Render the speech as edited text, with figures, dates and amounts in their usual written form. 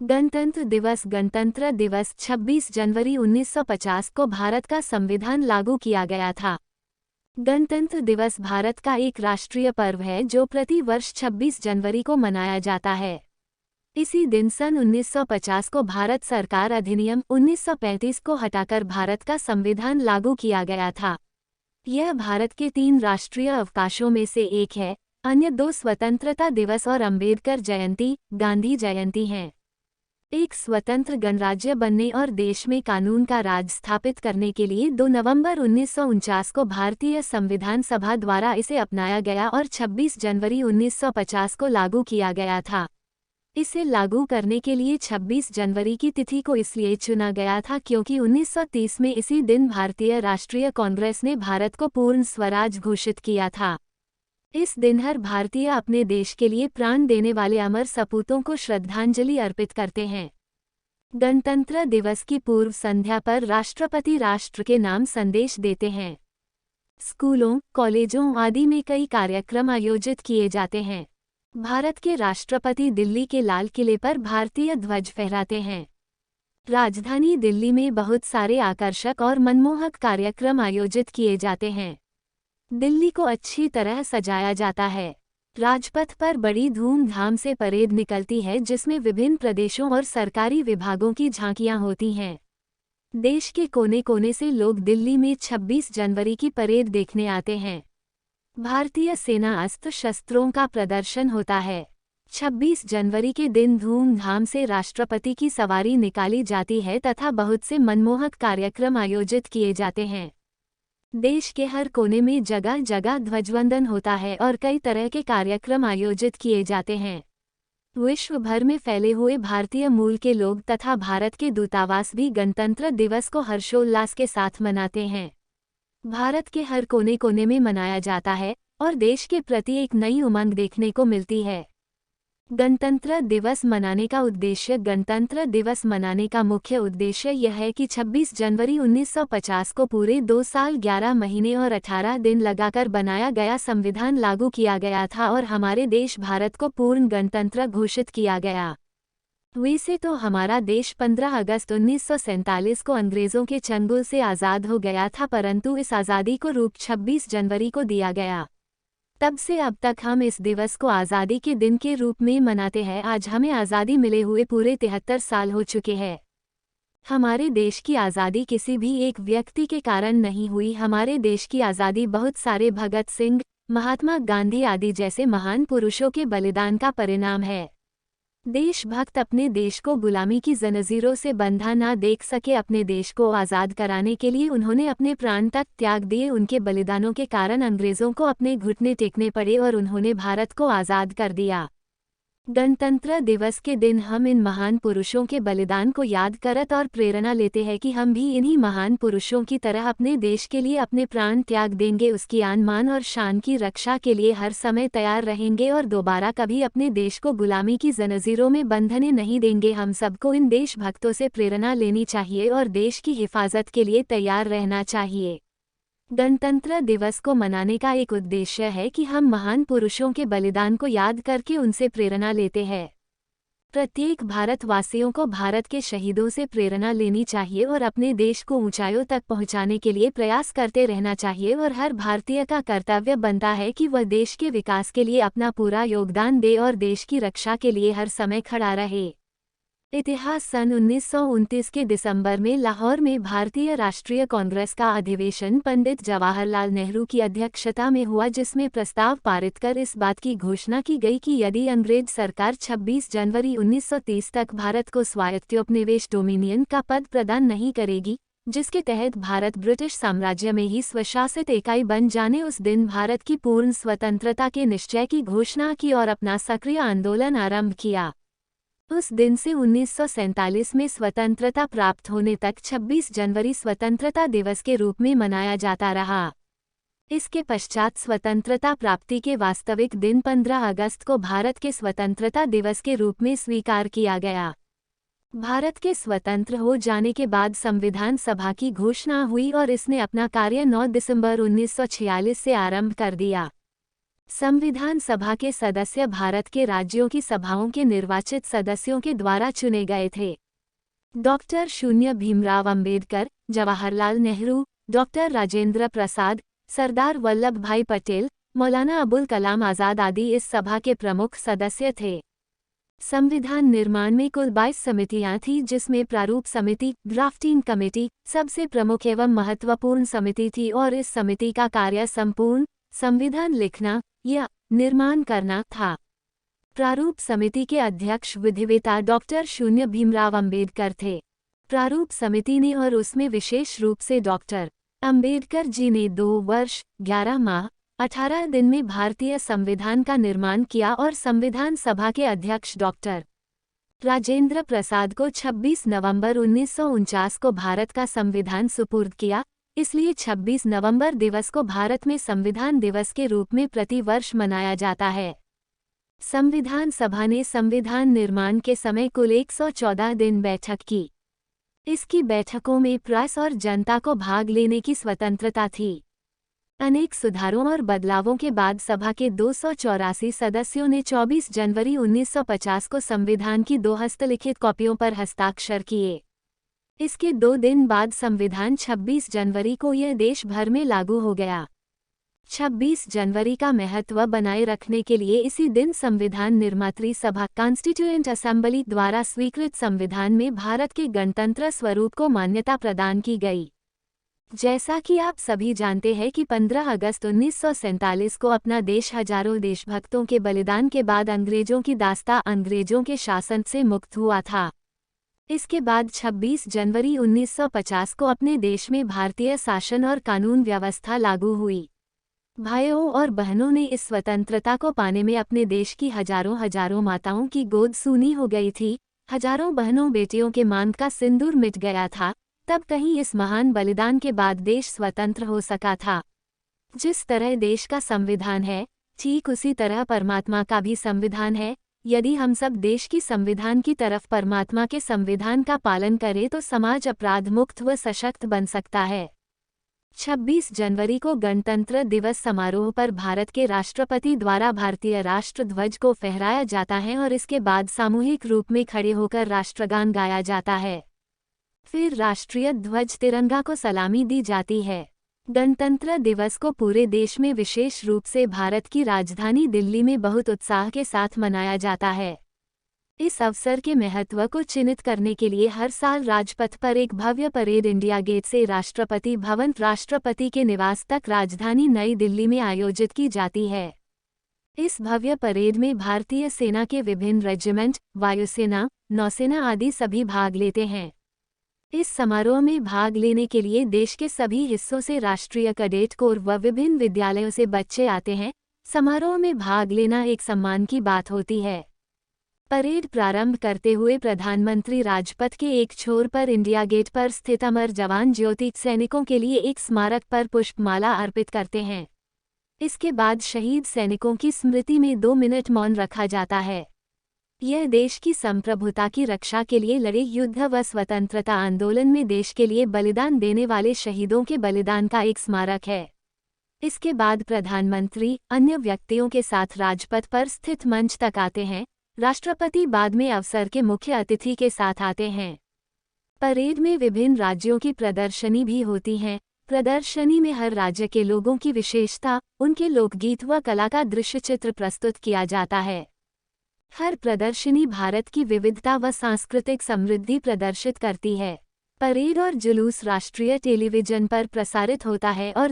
गणतंत्र दिवस 26 जनवरी 1950 को भारत का संविधान लागू किया गया था। गणतंत्र दिवस भारत का एक राष्ट्रीय पर्व है जो प्रति वर्ष 26 जनवरी को मनाया जाता है। इसी दिन सन 1950 को भारत सरकार अधिनियम 1935 को हटाकर भारत का संविधान लागू किया गया था। यह भारत के 3 राष्ट्रीय अवकाशों में से एक है, अन्य 2 स्वतंत्रता दिवस और अंबेडकर जयंती, गांधी जयंती हैं। एक स्वतंत्र गणराज्य बनने और देश में कानून का राज स्थापित करने के लिए 2 नवंबर 1949 को भारतीय संविधान सभा द्वारा इसे अपनाया गया और 26 जनवरी 1950 को लागू किया गया था। इसे लागू करने के लिए 26 जनवरी की तिथि को इसलिए चुना गया था क्योंकि 1930 में इसी दिन भारतीय राष्ट्रीय कांग्रेस ने भारत को पूर्ण स्वराज घोषित किया था। इस दिन हर भारतीय अपने देश के लिए प्राण देने वाले अमर सपूतों को श्रद्धांजलि अर्पित करते हैं। गणतंत्र दिवस की पूर्व संध्या पर राष्ट्रपति राष्ट्र के नाम संदेश देते हैं। स्कूलों, कॉलेजों आदि में कई कार्यक्रम आयोजित किए जाते हैं। भारत के राष्ट्रपति दिल्ली के लाल किले पर भारतीय ध्वज फहराते हैं। राजधानी दिल्ली में बहुत सारे आकर्षक और मनमोहक कार्यक्रम आयोजित किए जाते हैं। दिल्ली को अच्छी तरह सजाया जाता है। राजपथ पर बड़ी धूमधाम से परेड निकलती है जिसमें विभिन्न प्रदेशों और सरकारी विभागों की झांकियां होती हैं। देश के कोने कोने से लोग दिल्ली में 26 जनवरी की परेड देखने आते हैं। भारतीय सेना अस्त्र शस्त्रों का प्रदर्शन होता है। 26 जनवरी के दिन धूमधाम से राष्ट्रपति की सवारी निकाली जाती है तथा बहुत से मनमोहक कार्यक्रम आयोजित किए जाते हैं। देश के हर कोने में जगह जगह ध्वजवंदन होता है और कई तरह के कार्यक्रम आयोजित किए जाते हैं। विश्व भर में फैले हुए भारतीय मूल के लोग तथा भारत के दूतावास भी गणतंत्र दिवस को हर्षोल्लास के साथ मनाते हैं। भारत के हर कोने कोने में मनाया जाता है और देश के प्रति एक नई उमंग देखने को मिलती है। गणतंत्र दिवस मनाने का उद्देश्य गणतंत्र दिवस मनाने का मुख्य उद्देश्य यह है कि 26 जनवरी 1950 को पूरे 2 साल 11 महीने और 18 दिन लगाकर बनाया गया संविधान लागू किया गया था और हमारे देश भारत को पूर्ण गणतंत्र घोषित किया गया। वैसे तो हमारा देश 15 अगस्त 1947 को अंग्रेज़ों के चंगुल से आज़ाद हो गया था, परंतु इस आज़ादी को रूप 26 जनवरी को दिया गया। तब से अब तक हम इस दिवस को आज़ादी के दिन के रूप में मनाते हैं। आज हमें आज़ादी मिले हुए पूरे 73 साल हो चुके हैं। हमारे देश की आज़ादी किसी भी एक व्यक्ति के कारण नहीं हुई। हमारे देश की आज़ादी बहुत सारे भगत सिंह, महात्मा गांधी आदि जैसे महान पुरुषों के बलिदान का परिणाम है। देशभक्त अपने देश को गुलामी की जंजीरों से बंधा ना देख सके। अपने देश को आज़ाद कराने के लिए उन्होंने अपने प्राण तक त्याग दिए। उनके बलिदानों के कारण अंग्रेज़ों को अपने घुटने टेकने पड़े और उन्होंने भारत को आज़ाद कर दिया। गणतंत्र दिवस के दिन हम इन महान पुरुषों के बलिदान को याद करत और प्रेरणा लेते हैं कि हम भी इन्हीं महान पुरुषों की तरह अपने देश के लिए अपने प्राण त्याग देंगे, उसकी आन मान और शान की रक्षा के लिए हर समय तैयार रहेंगे और दोबारा कभी अपने देश को गुलामी की जंजीरों में बंधने नहीं देंगे। हम सबको इन देशभक्तों से प्रेरणा लेनी चाहिए और देश की हिफाजत के लिए तैयार रहना चाहिए। गणतंत्र दिवस को मनाने का एक उद्देश्य है कि हम महान पुरुषों के बलिदान को याद करके उनसे प्रेरणा लेते हैं। प्रत्येक भारतवासियों को भारत के शहीदों से प्रेरणा लेनी चाहिए और अपने देश को ऊंचाइयों तक पहुंचाने के लिए प्रयास करते रहना चाहिए और हर भारतीय का कर्तव्य बनता है कि वह देश के विकास के लिए अपना पूरा योगदान दे और देश की रक्षा के लिए हर समय खड़ा रहे। इतिहास सन 1929 के दिसंबर में लाहौर में भारतीय राष्ट्रीय कांग्रेस का अधिवेशन पंडित जवाहरलाल नेहरू की अध्यक्षता में हुआ, जिसमें प्रस्ताव पारित कर इस बात की घोषणा की गई कि यदि अंग्रेज सरकार 26 जनवरी 1930 तक भारत को स्वायत्तोपनिवेश डोमिनियन का पद प्रदान नहीं करेगी, जिसके तहत भारत ब्रिटिश साम्राज्य में ही स्वशासित इकाई बन जाने, उस दिन भारत की पूर्ण स्वतंत्रता के निश्चय की घोषणा की और अपना सक्रिय आंदोलन आरंभ किया। उस दिन से 1947 में स्वतंत्रता प्राप्त होने तक 26 जनवरी स्वतंत्रता दिवस के रूप में मनाया जाता रहा। इसके पश्चात स्वतंत्रता प्राप्ति के वास्तविक दिन 15 अगस्त को भारत के स्वतंत्रता दिवस के रूप में स्वीकार किया गया। भारत के स्वतंत्र हो जाने के बाद संविधान सभा की घोषणा हुई और इसने अपना कार्य 9 दिसंबर 1946 से आरंभ कर दिया। संविधान सभा के सदस्य भारत के राज्यों की सभाओं के निर्वाचित सदस्यों के द्वारा चुने गए थे। डॉक्टर शून्य भीमराव अंबेडकर, जवाहरलाल नेहरू, डॉक्टर राजेंद्र प्रसाद, सरदार वल्लभ भाई पटेल, मौलाना अबुल कलाम आज़ाद आदि इस सभा के प्रमुख सदस्य थे। संविधान निर्माण में कुल 22 समितियां थीं, जिसमें प्रारूप समिति, ड्राफ्टिंग कमेटी, सबसे प्रमुख एवं महत्वपूर्ण समिति थी और इस समिति का कार्य संपूर्ण संविधान लिखना या निर्माण करना था। प्रारूप समिति के अध्यक्ष विधिवेता डॉक्टर शून्य भीमराव अंबेडकर थे। प्रारूप समिति ने और उसमें विशेष रूप से डॉक्टर अंबेडकर जी ने 2 वर्ष 11 माह 18 दिन में भारतीय संविधान का निर्माण किया और संविधान सभा के अध्यक्ष डॉक्टर राजेंद्र प्रसाद को 26 नवंबर 1949 को भारत का संविधान सुपुर्द किया। इसलिए 26 नवंबर दिवस को भारत में संविधान दिवस के रूप में प्रति वर्ष मनाया जाता है। संविधान सभा ने संविधान निर्माण के समय कुल 114 दिन बैठक की। इसकी बैठकों में प्रेस और जनता को भाग लेने की स्वतंत्रता थी। अनेक सुधारों और बदलावों के बाद सभा के 284 सदस्यों ने 24 जनवरी 1950 को संविधान की 2 हस्तलिखित कॉपियों पर हस्ताक्षर किए। इसके 2 दिन बाद संविधान 26 जनवरी को यह देश भर में लागू हो गया। 26 जनवरी का महत्व बनाए रखने के लिए इसी दिन संविधान निर्मात्री सभा कॉन्स्टिट्यूएंट असेंबली द्वारा स्वीकृत संविधान में भारत के गणतंत्र स्वरूप को मान्यता प्रदान की गई। जैसा कि आप सभी जानते हैं कि 15 अगस्त 1947 को अपना देश हजारों देशभक्तों के बलिदान के बाद अंग्रेजों की दास्तां अंग्रेजों के शासन से मुक्त हुआ था। इसके बाद 26 जनवरी 1950 को अपने देश में भारतीय शासन और कानून व्यवस्था लागू हुई। भाइयों और बहनों ने इस स्वतंत्रता को पाने में अपने देश की हजारों माताओं की गोद सूनी हो गई थी। हजारों बहनों बेटियों के मांग का सिंदूर मिट गया था। तब कहीं इस महान बलिदान के बाद देश स्वतंत्र हो सका था। जिस तरह देश का संविधान है, ठीक उसी तरह परमात्मा का भी संविधान है। यदि हम सब देश की संविधान की तरफ परमात्मा के संविधान का पालन करें तो समाज अपराध मुक्त व सशक्त बन सकता है। 26 जनवरी को गणतंत्र दिवस समारोह पर भारत के राष्ट्रपति द्वारा भारतीय राष्ट्र ध्वज को फहराया जाता है और इसके बाद सामूहिक रूप में खड़े होकर राष्ट्रगान गाया जाता है। फिर राष्ट्रीय ध्वज तिरंगा को सलामी दी जाती है। गणतंत्र दिवस को पूरे देश में विशेष रूप से भारत की राजधानी दिल्ली में बहुत उत्साह के साथ मनाया जाता है। इस अवसर के महत्व को चिन्हित करने के लिए हर साल राजपथ पर एक भव्य परेड इंडिया गेट से राष्ट्रपति भवन राष्ट्रपति के निवास तक राजधानी नई दिल्ली में आयोजित की जाती है। इस भव्य परेड में भारतीय सेना के विभिन्न रेजिमेंट, वायुसेना, नौसेना आदि सभी भाग लेते हैं। इस समारोह में भाग लेने के लिए देश के सभी हिस्सों से राष्ट्रीय कैडेट कोर व विभिन्न विद्यालयों से बच्चे आते हैं। समारोह में भाग लेना एक सम्मान की बात होती है। परेड प्रारंभ करते हुए प्रधानमंत्री राजपथ के एक छोर पर इंडिया गेट पर स्थित अमर जवान ज्योति सैनिकों के लिए एक स्मारक पर पुष्पमाला अर्पित करते हैं। इसके बाद शहीद सैनिकों की स्मृति में 2 मिनट मौन रखा जाता है। यह देश की संप्रभुता की रक्षा के लिए लड़े युद्ध व स्वतंत्रता आंदोलन में देश के लिए बलिदान देने वाले शहीदों के बलिदान का एक स्मारक है। इसके बाद प्रधानमंत्री अन्य व्यक्तियों के साथ राजपथ पर स्थित मंच तक आते हैं। राष्ट्रपति बाद में अवसर के मुख्य अतिथि के साथ आते हैं। परेड में विभिन्न राज्यों की प्रदर्शनी भी होती हैं। प्रदर्शनी में हर राज्य के लोगों की विशेषता, उनके लोकगीत व कला का दृश्य चित्र प्रस्तुत किया जाता है। हर प्रदर्शनी भारत की विविधता व सांस्कृतिक समृद्धि प्रदर्शित करती है। परेड और जुलूस राष्ट्रीय टेलीविजन पर प्रसारित होता है और